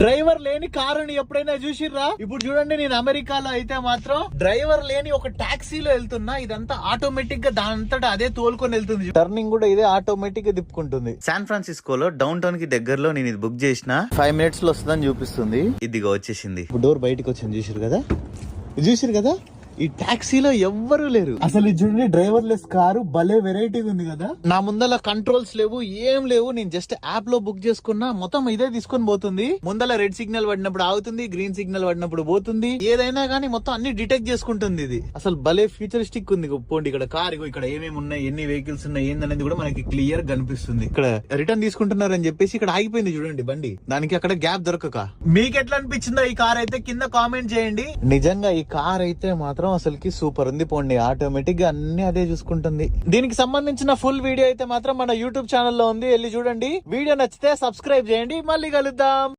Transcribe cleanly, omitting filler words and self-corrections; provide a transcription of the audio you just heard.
Driver లేని కారుని ఎప్పుడైనా చూసిర్రా? ఇప్పుడు చూడండి, నేను అమెరికాలో అయితే మాత్రం డ్రైవర్ లేని ఒక టాక్సీలో వెళ్తున్నా. ఇదంతా ఆటోమేటిక్ గా దానంతటా అదే తోలుకొని వెళ్తుంది. టర్నింగ్ కూడా ఇదే ఆటోమేటిక్ గా తిప్పుకుంటుంది. శాన్ ఫ్రాన్సిస్కోలో డౌన్ టౌన్ కి దగ్గరలో నేను ఇది బుక్ చేసిన 5 minutes లో వస్తుందని చూపిస్తుంది. ఇదిగా వచ్చేసింది. డోర్ బయటకు వచ్చింది. చూసిరు కదా ఈ టాక్సీలో ఎవ్వరూ లేరు అసలు. ఇది చూడండి, డ్రైవర్ లెస్ కారు భలే వెరైటీగా ఉంది కదా. నా ముందల కంట్రోల్స్ లేవు, ఏం లేవు. నేను జస్ట్ యాప్ లో బుక్ చేసుకున్నా. మొత్తం ఇదే తీసుకొని పోతుంది. ముందల రెడ్ సిగ్నల్ పడినప్పుడు ఆగుతుంది, గ్రీన్ సిగ్నల్ పడినప్పుడు పోతుంది. ఏదైనా కానీ మొత్తం అన్ని డిటెక్ట్ చేసుకుంటుంది. ఇది అసలు భలే ఫ్యూచరిస్టిక్ ఉంది. పోండి, ఇక్కడ కార్ ఇక్కడ ఏమేమి ఉన్నాయి, ఎన్ని వెహికల్స్ ఉన్నాయి ఏందనేది కూడా మనకి క్లియర్ కనిపిస్తుంది. ఇక్కడ రిటర్న్ తీసుకుంటున్నారు అని చెప్పేసి ఇక్కడ ఆగిపోయింది చూడండి బండి. దానికి అక్కడ గ్యాప్ దొరకక. మీకు ఎట్లా అనిపించిందో ఈ కార్ అయితే కింద కామెంట్ చేయండి. నిజంగా ఈ కార్ అయితే మాత్రం అసలుకి సూపర్ ఉంది. పోండి, ఆటోమేటిక్ గా అన్ని అదే చూసుకుంటుంది. దీనికి సంబంధించిన ఫుల్ వీడియో అయితే మాత్రం మన యూట్యూబ్ ఛానల్లో ఉంది, వెళ్ళి చూడండి. వీడియో నచ్చితే సబ్స్క్రైబ్ చేయండి. మళ్ళీ కలుద్దాం.